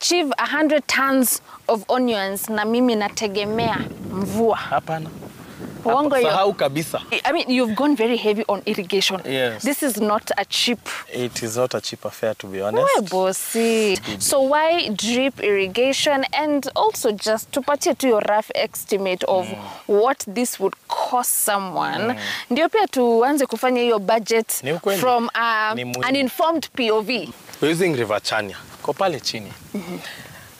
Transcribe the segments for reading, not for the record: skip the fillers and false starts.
achieve 100 tons of onions na mimi nategemea mvua. Hapana. Sahau kabisa. I mean, you've gone very heavy on irrigation. Yes. This is not a cheap. It is not a cheap affair, to be honest. Oh, bossy. So why drip irrigation? And also just to put to your rough estimate of what this would cost someone. Ndio pia tuanze kufanya hiyo budget from an informed POV. We're using River Chania. Kopale chini.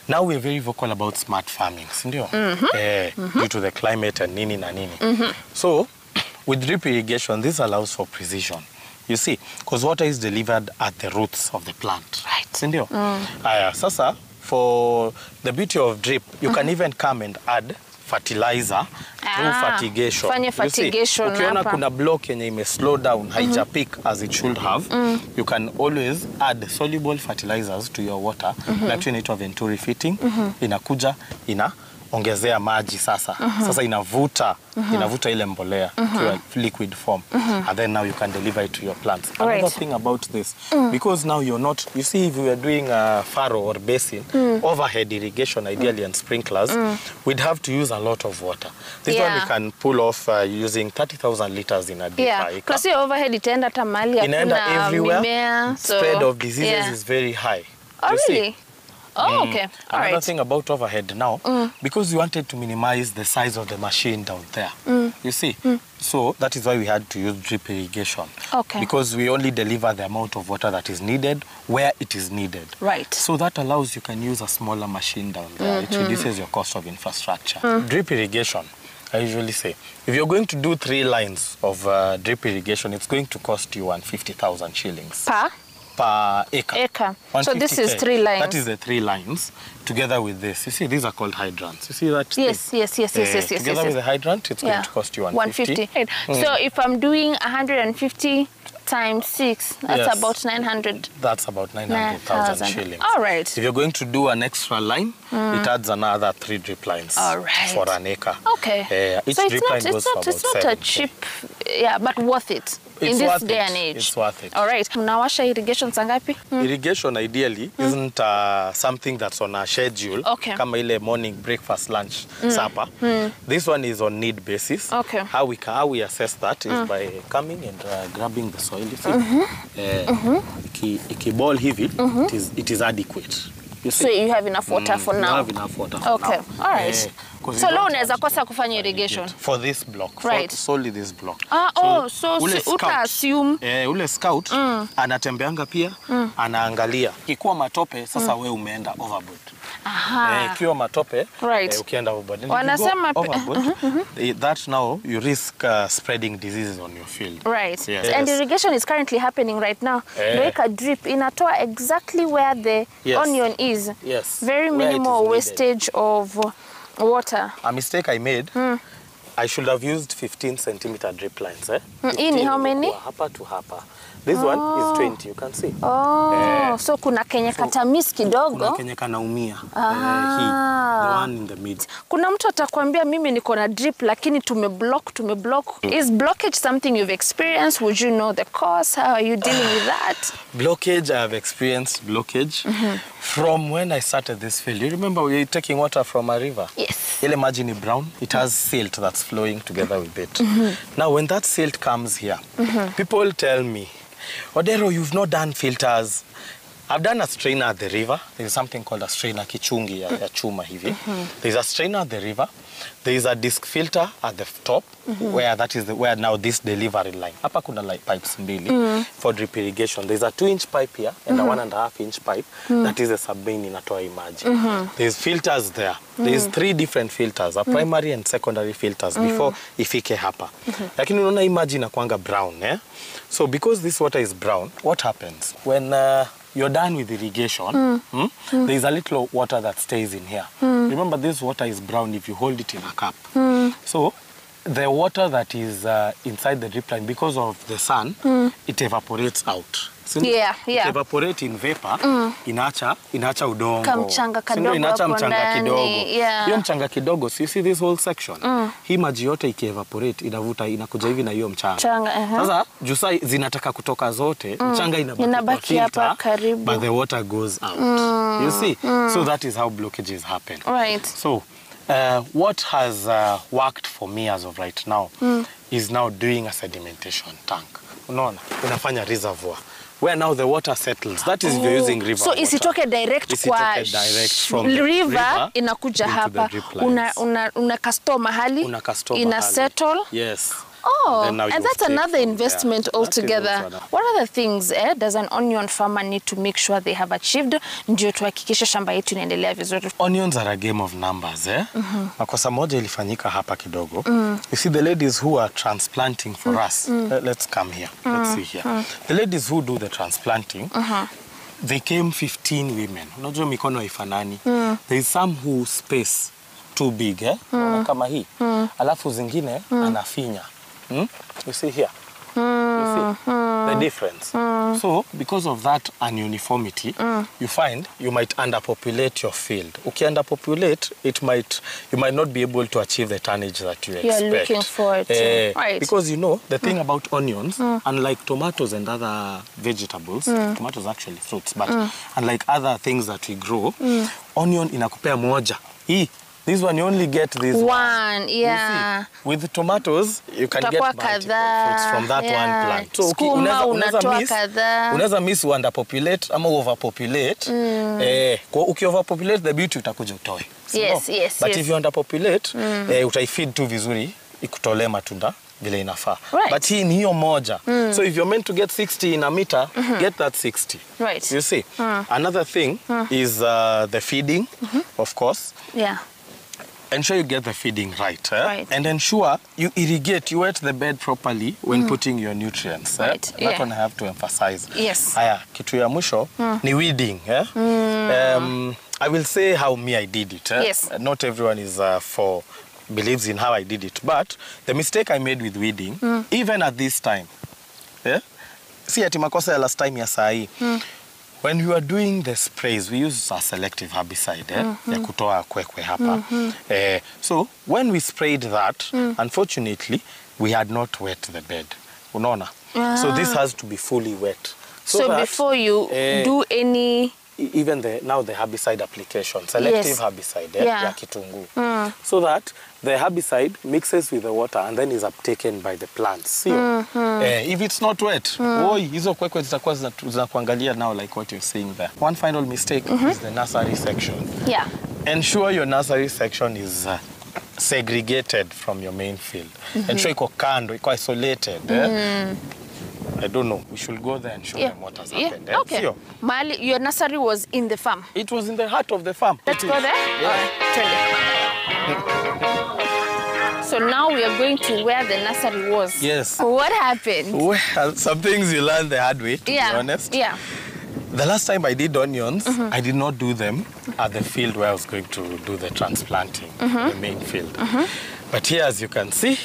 Now we're very vocal about smart farming, sindio? Due to the climate and nini na nini. So, with drip irrigation, this allows for precision. You see, because water is delivered at the roots of the plant. Right. Sindio? Sasa, for the beauty of drip, you can even come and add fertilizer through fertigation. Fanya fertigation. Ukiona kuna block yenye ime slow down, haija peak as it should have, you can always add soluble fertilizers to your water. Like inaitwa Venturi fitting, inakuja, ongezea maji sasa. Sasa inavuta ile mbolea to a liquid form. And then now you can deliver it to your plants. Another thing about this, because now you're not, you see, if we were doing a furrow or basin, overhead irrigation ideally and sprinklers, we'd have to use a lot of water. This one we can pull off using 30,000 liters in a day per acre. Plus your overhead itaenda tamali hakuna everywhere. Mimea, so spread of diseases is very high. Oh, really? Oh, okay. All Another thing about overhead now, because we wanted to minimize the size of the machine down there, you see, so that is why we had to use drip irrigation. Okay. Because we only deliver the amount of water that is needed where it is needed. Right. So that allows you can use a smaller machine down there. It reduces your cost of infrastructure. Drip irrigation, I usually say, if you're going to do 3 lines of drip irrigation, it's going to cost you 150,000 shillings. Per acre. So this is 3 lines. That is the 3 lines together with this. You see, these are called hydrants. You see that? Yes. Together with the hydrant, it's going to cost you 150. So if I'm doing 150 times 6, that's about 900. That's about 900,000 shillings. All right. If you're going to do an extra line, it adds another 3 drip lines for an acre. Okay. Each so drip line goes for about it's not a cheap, but worth it. In this day and age. It's worth it. All right. Mnawasha irrigation sangapi? Irrigation ideally isn't something that's on a schedule. Okay. Kama ile morning, breakfast, lunch, supper. This one is on need basis. Okay. How we assess that is by coming and grabbing the soil. Ikiball hivi, it is adequate. So you have enough water for now? You have enough water for now. All right. So leo unaweza kosa kufanya irrigation? For this block. Right. Solely this block. So uta assume. Ule scout, anatembeanga pia, anaangalia. Kikuwa matope, sasa we umeenda overboard. Kiwa matope, ukienda overboard. Wanasema overboard, that now you risk spreading diseases on your field. Right. Yes. And irrigation is currently happening right now. Break drip inatoa exactly where the onion is. Yes. Very minimal wastage of water. A mistake I made, I should have used 15 centimeter drip lines. In how many? Hapa to hapa. This one is 20, you can see. So kuna kenye katamiss kidogo. Kuna kenye kanaumia. The one in the mid. Kuna mtu atakwambia mimi niko na drip lakini tumeblock. Is blockage something you've experienced? Would you know the cause? How are you dealing with that? Blockage, I have experienced blockage from when I started this field. You remember we were taking water from a river? Yes. Ile maji ni brown. It has silt that's flowing together with it. Now when that silt comes here, people tell me, Odero, you've not done filters. I've done a strainer at the river. There's something called a strainer, kichungi ya chuma hivi. There's a strainer at the river. There's a disc filter at the top, where that is where now this delivery line. Hapa kuna like pipes mbili for drip irrigation. There's a 2-inch pipe here and a 1.5-inch pipe. That is a sub-main inatoa maji. There's filters there. There's 3 different filters, a primary and secondary filters before ifike hapa. Lakini unaona hii maji inakuanga brown, So because this water is brown, what happens? When you're done with irrigation, there's a little water that stays in here. Remember, this water is brown if you hold it in a cup. So the water that is inside the drip line, because of the sun, it evaporates out. Yeah. It evaporates in vapor, inaacha udongo. Kamchanga kadogo Inaacha hapo mchanga ndani, kidogo. yeah. Hiyo mchanga kidogo, so you see this whole section. Hii maji yote ikievaporate, inakuja hivi na hiyo mchanga. Sasa jusa zinataka kutoka zote, mchanga inabaki hapa karibu. But the water goes out. You see? So that is how blockages happen. Right. So what has worked for me as of right now is now doing a sedimentation tank. Unaona? Unafanya reservoir where now the water settles. That is if you're using river. So isitoke direct kwa from the river inakuja into hapa. the drip lines. Una custom mahali. Ina settle. Yes. Oh, and that's another investment altogether. What other things does an onion farmer need to make sure they have achieved ndio tuhakikishe shamba yetu inaendelea vizuri? Onions are a game of numbers, Makosa moja ilifanyika hapa kidogo. You see the ladies who are transplanting for us. Let's come here. Let's see here. The ladies who do the transplanting, they came 15 women. Unajua mikono haifanani. There is some who space too big, kama hii. Alafu zingine anafinya. You see here? You see the difference? So, because of that ununiformity, you find you might underpopulate your field. Uki underpopulate, you might not be able to achieve the tonnage that you expect. You're looking for it. Right. Because you know, the thing about onions, unlike tomatoes and other vegetables, tomatoes actually fruits, but unlike other things that we grow, onion inakupea moja. This one you only get this one. Yeah. With tomatoes you can get multiple fruits from that one plant. So unaweza miss underpopulate ama overpopulate. Uki overpopulate the beauty utakuja utoe. Yes. But if you underpopulate, utaifeed tu vizuri ikutolee matunda vile inafaa. Right. But hii ni hiyo moja. So if you're meant to get 60 in a meter, get that 60. Right. You see? Another thing is the feeding, of course. Yeah. Ensure you get the feeding right, Right. And ensure you irrigate, you wet the bed properly when putting your nutrients. Right. That one I have to emphasize. Yes. Aya, kitu ya mwisho ni weeding. I will say how me I did it. Yes. Not everyone is believes in how I did it, but the mistake I made with weeding, even at this time, see ati makosa ya last time ya saa hii. When we were doing the sprays, we use a selective herbicide ya kutoa kwekwe hapa. So when we sprayed that, unfortunately, we had not wet the bed. Unaona? So this has to be fully wet. So that, before you do any... Even now the herbicide application, selective herbicide ya kitunguu. So that the herbicide mixes with the water and then is uptaken by the plants. If it's not wet, hizo kwekwe zitakuwa zinakuangalia now like what you're saying there. One final mistake is the nursery section. Yeah. Ensure your nursery section is segregated from your main field. Ensure iko kando, iko isolated. I don't know. We should go there and show them what has happened. Okay. Mali, your nursery was in the farm? It was in the heart of the farm. Let's go there? Yeah. So now we are going to where the nursery was. Yes. What happened? Well, some things you learn the hard way, to be honest. Yeah. The last time I did onions, I did not do them at the field where I was going to do the transplanting, the main field. But here, as you can see,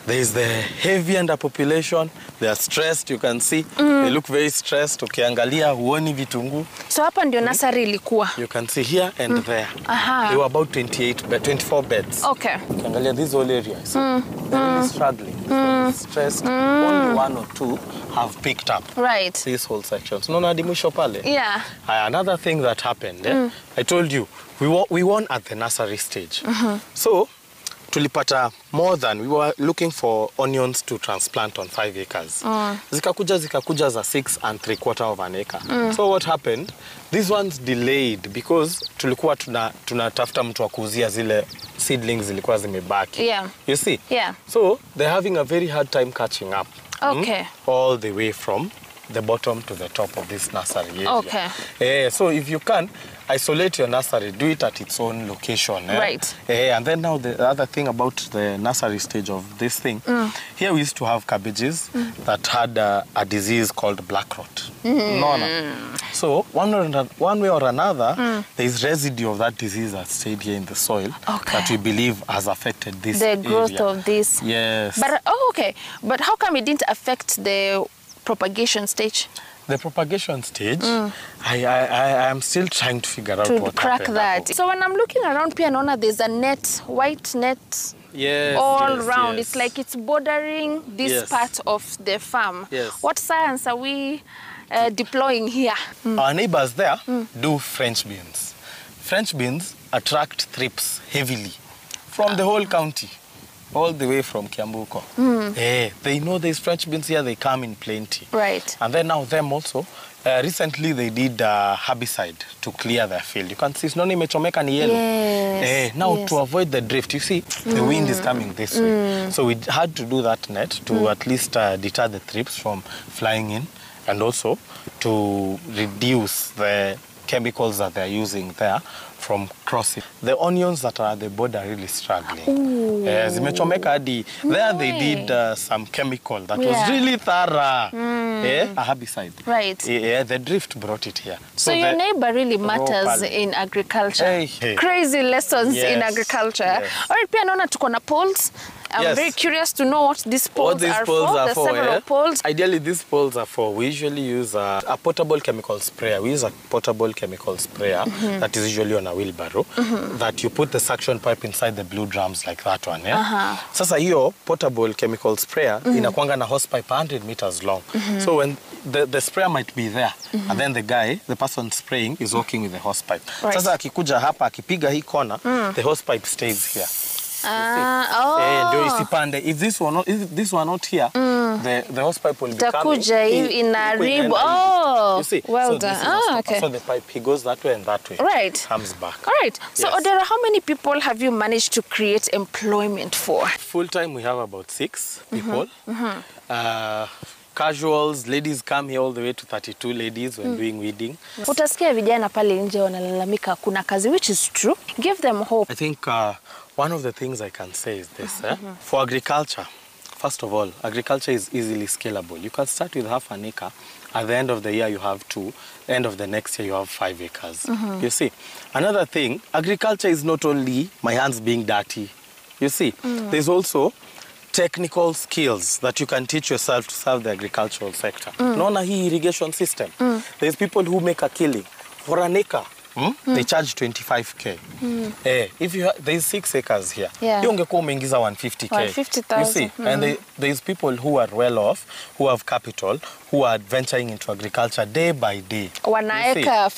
there is the heavy underpopulation. They are stressed, you can see. They look very stressed. Ukiangalia huoni vitunguu. So hapa ndio nursery ilikuwa. You can see here and there. They were about 24 beds. Okay. Ukiangalia this whole area. So they're really struggling. They're stressed. Only one or two have picked up this whole section. So no hadi mwisho pale. Yeah. Another thing that happened, I told you, we won at the nursery stage. So tulipata more than, we were looking for onions to transplant on 5 acres. Zikakuja za 6 3/4 of an acre. So what happened? These ones delayed because tulikuwa tunatafuta mtu wa kuuzia zile seedlings zilikuwa zimebaki. Yeah. You see? Yeah. So they're having a very hard time catching up. Okay. All the way from the bottom to the top of this nursery area. Okay. So if you can, isolate your nursery, do it at its own location. Right. And then now the other thing about the nursery stage of this thing, here we used to have cabbages that had a disease called black rot. No. So one way or another, there is residue of that disease that stayed here in the soil that we believe has affected this the growth area. of this. Yes. But okay. But how come it didn't affect the propagation stage? The propagation stage, I am still trying to figure out To what crack happened. that. So when I'm looking around Pianona, there's a net, white net Yes, all yes, round. yes. It's like it's bordering this Yes. part of the farm. Yes. What science are we deploying here? Our neighbors there do French beans. French beans attract thrips heavily from the whole county, all the way from Kiambuko. They know there's French beans here, they come in plenty. Right. And then now them also, recently they did herbicide to clear their field. You can see it's not imechomeka ni yellow. Yes. Now to avoid the drift, you see, the wind is coming this way. So we had to do that net to at least deter the thrips from flying in, and also to reduce the chemicals that they're using there from crossing. The onions that are at the border are really struggling. Zimechomeka hadi. There they did some chemical that was really thorough. A herbicide. Right. The drift brought it here. So your neighbor really matters in agriculture. Crazy lessons in agriculture. All right, pia naona tuko na poles. I'm very curious to know what these poles are for. There's several poles. Ideally, these poles are for, we usually use a portable chemical sprayer. We use a portable chemical sprayer that is usually on a wheelbarrow, that you put the suction pipe inside the blue drums like that one. Sasa hiyo portable chemical sprayer inakuanga na hose pipe 100 meters long. So when the sprayer might be there, and then the person spraying is walking with the hose pipe. Sasa akikuja hapa, akipiga hii corner, the hose pipe stays here. If this were not here, the hose pipe will be coming. You see? Well done. Okay. So the pipe, he goes that way and that way. Right. Comes back. All right. So Odero, how many people have you managed to create employment for? Full time we have about 6 people. Casuals, ladies come here all the way to 32 ladies when doing weeding. Utasikia vijana pale nje wanalalamika kuna kazi, which is true. Give them hope. I think one of the things I can say is this. For agriculture, first of all, agriculture is easily scalable. You can start with half an acre. At the end of the year, you have 2. End of the next year, you have 5 acres. You see? Another thing, agriculture is not only my hands being dirty. You see? There's also technical skills that you can teach yourself to serve the agricultural sector. Naona hii irrigation system. There's people who make a killing for an acre. They charge 25k. If you there's 6 acres here, you ungekuwa umeingiza 150k. 150,000. You see, and there's people who are well off, who have capital, who are venturing into agriculture day by day. Wanaeka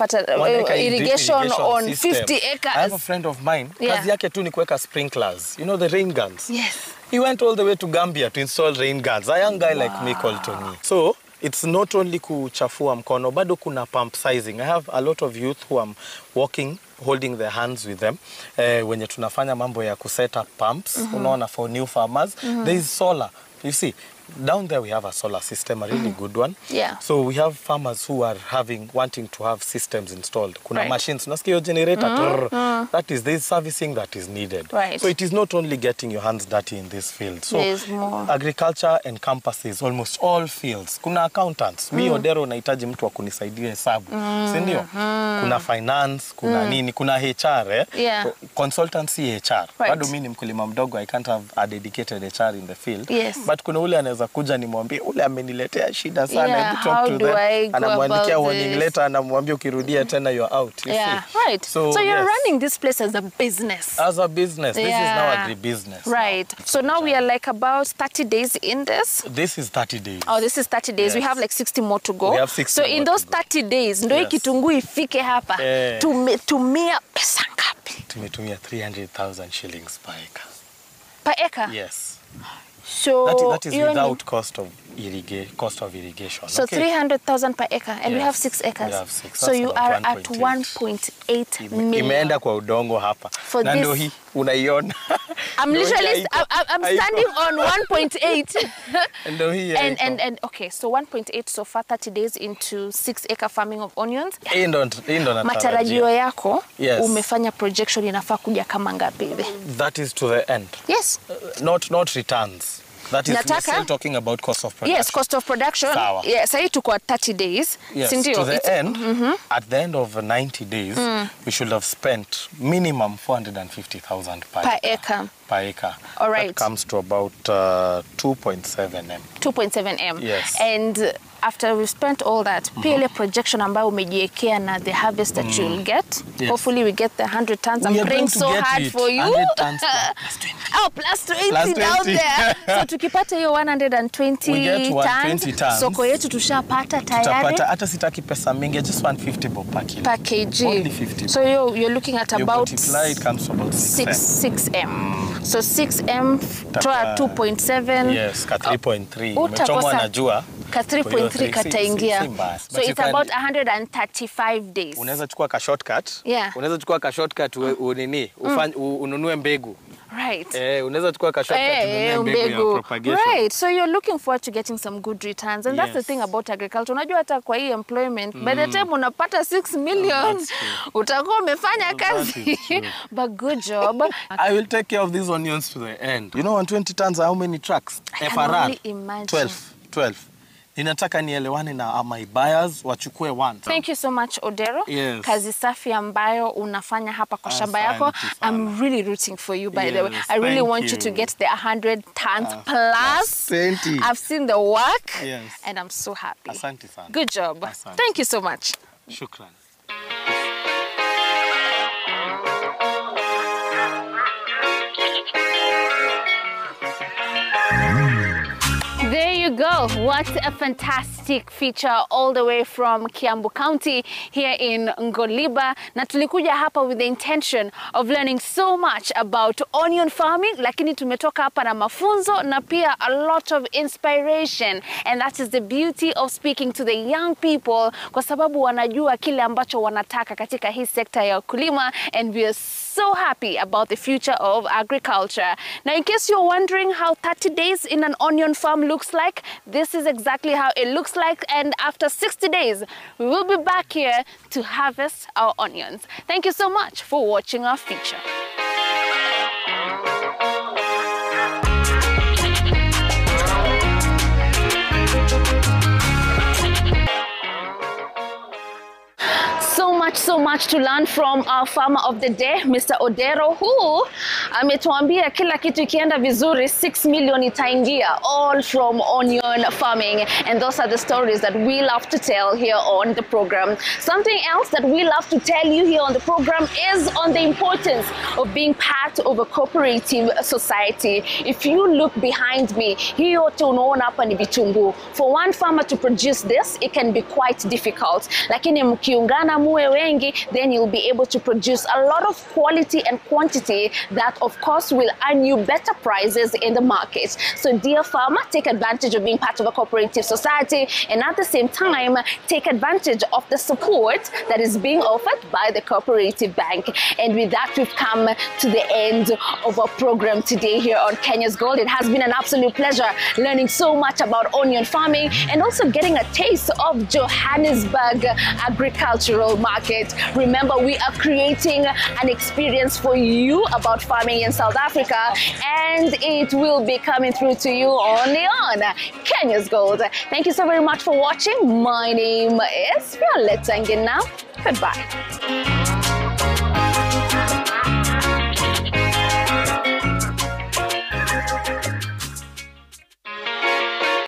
irrigation on 50 acres. I have a friend of mine, kazi yake tu ni kuweka sprinklers. You know the rain guns? Yes. He went all the way to Gambia to install rain guns. A young guy like me called Tony. So it's not only kuchafua mkono, bado kuna pump sizing. I have a lot of youth who I'm walking, holding their hands with them. Wenye tunafanya mambo ya kuset up pumps, unaona, for new farmers. There is solar. You see, down there we have a solar system, a really good one. Yeah. So we have farmers who are wanting to have systems installed. Kuna machines, unasikia hiyo generator, that is, there is servicing that is needed. Right. So it is not only getting your hands dirty in this field. So agriculture encompasses almost all fields. Kuna accountants. Mi Odero nahitaji mtu wa kunisaidia hesabu. Si ndio? Kuna finance, kuna nini, kuna HR, consultancy HR. Bado mimi ni mkulima mdogo, I can't have a dedicated HR in the field. Yes. But kuna ule anaweza kuja nimwambie ule ameniletea shida sana. Yeah, how do I go anamwandikia about warning this? letter, anamwambia ukirudia tena you're out. You see? Right. So you're running this place as a business. As a business. This is now agri-business. Right. So now we are like about 30 days in this. This is 30 days. Oh, this is 30 days. We have like 60 more to go. We have 60 so in those 30 days, ndo hii kitunguu ifike hapa. Tumia pesa ngapi? Tumetumia 300,000 shillings per acre. Per acre? Yes. So that is without cost of cost of irrigation. So 300,000 per acre, and we Yes, have 6 acres. we have 6. So That's you about are at 1.8 million. Imeenda kwa udongo hapa. For Na ndio this- hii unaiona. I'm Ndio hii literally, haiko. I'm standing on 1.8. Ndio hii haiko. and okay, so 1.8 so far, 30 days into 6-acre farming of onions. Hii ndo natarajia. Matarajio yako, Yes. umefanya projection inafaa kuja kama ngapi hivi? That is to the end. Yes. Not returns. That is, we're Nataka- still talking about cost of production. Yes, cost of production. Sawa. Yeah, sasa tuko at 30 days. Yes, Si ndio? to the It's- end, at the end of 90 days, we should have spent minimum 450,000 per acre. Per acre. All right. That comes to about 2.7 M. 2.7 M. Yes. And after we've spent all that, pia ile projection ambayo umejiwekea na the harvest that you'll get, Yes. hopefully we get the 100 tons. We I'm are praying going to so get hard it. for you. 100 tons plus 20. Oh, plus 20 Plus down 20. there. So tukipata hiyo 120 We get 120 tons. soko yetu tushapata tayari. Tutapata hata sitaki pesa mingi, just 150 bob per kilo. Per kg. Only 50. So you're looking at You about multiply, it comes to about 6 M. So 6 M toa 2.7. Yes, ka 3.3. Utakosa- Umechomwa na jua. Ka 3.3 kataingia. Si mbaya. So But you it's can- about 135 days. Unaweza chukua ka shortcut. Yeah. Unaweza chukua ka shortcut ununue mbegu. Right. Unaweza chukua ka shortcut ununue mbegu ya propagation. Right. So you're looking forward to getting some good returns. And that's the Yes. thing about agriculture. Unajua hata kwa hii employment, by the time unapata 6 million, That's true. utakuwa umefanya That kazi. is true. But good job. I will take care of these onions to the end. You know 120 tons are how many trucks? I can FRR. only imagine. 12. Ninataka nielewane na my buyers wachukue one. Thank you so much, Odero. Yes. Kazi safi ambayo unafanya hapa kwa shamba yako. Asante sana. I'm really rooting for you, by the way. Yes, I really thank want you you. to get the 100 tons plus. Asante. I've seen the work, Yes. and I'm so happy. Asante sana. Good job. Asante. Thank you so much. Shukran. There you go. What a fantastic feature all the way from Kiambu County here in Ngoliba. Na tulikuja hapa with the intention of learning so much about onion farming, lakini tumetoka hapa na mafunzo na pia a lot of inspiration. And that is the beauty of speaking to the young people, kwa sababu wanajua kile ambacho wanataka katika hii sekta ya ukulima, and we are so happy about the future of agriculture. Now, in case you're wondering how 30 days in an onion farm looks like, this is exactly how it looks like. And after 60 days, we will be back here to harvest our onions. Thank you so much for watching our feature. So much to learn from our farmer of the day, Mr. Odero, who ametuambia kila kitu ikienda vizuri 6 million itaingia, all from onion farming. And those are the stories that we love to tell here on the program. Something else that we love to tell you here on the program is on the importance of being part of a cooperative society. If you look behind me, hii yote unaona hapa ni vitunguu. For one farmer to produce this, it can be quite difficult. Lakini mkiungana muwe wengi, then you'll be able to produce a lot of quality and quantity that of course will earn you better prices in the market. So dear farmer, take advantage of being part of a cooperative society, and at the same time take advantage of the support that is being offered by the cooperative bank. And with that, we've come to the end of our program today here on Kenya's Gold. It has been an absolute pleasure learning so much about onion farming and also getting a taste of Johannesburg agricultural market. Remember, we are creating an experience for you about farming in South Africa, and it will be coming through to you only on Kenya's Gold. Thank you so very much for watching. My name is Violetta Ngina. Goodbye.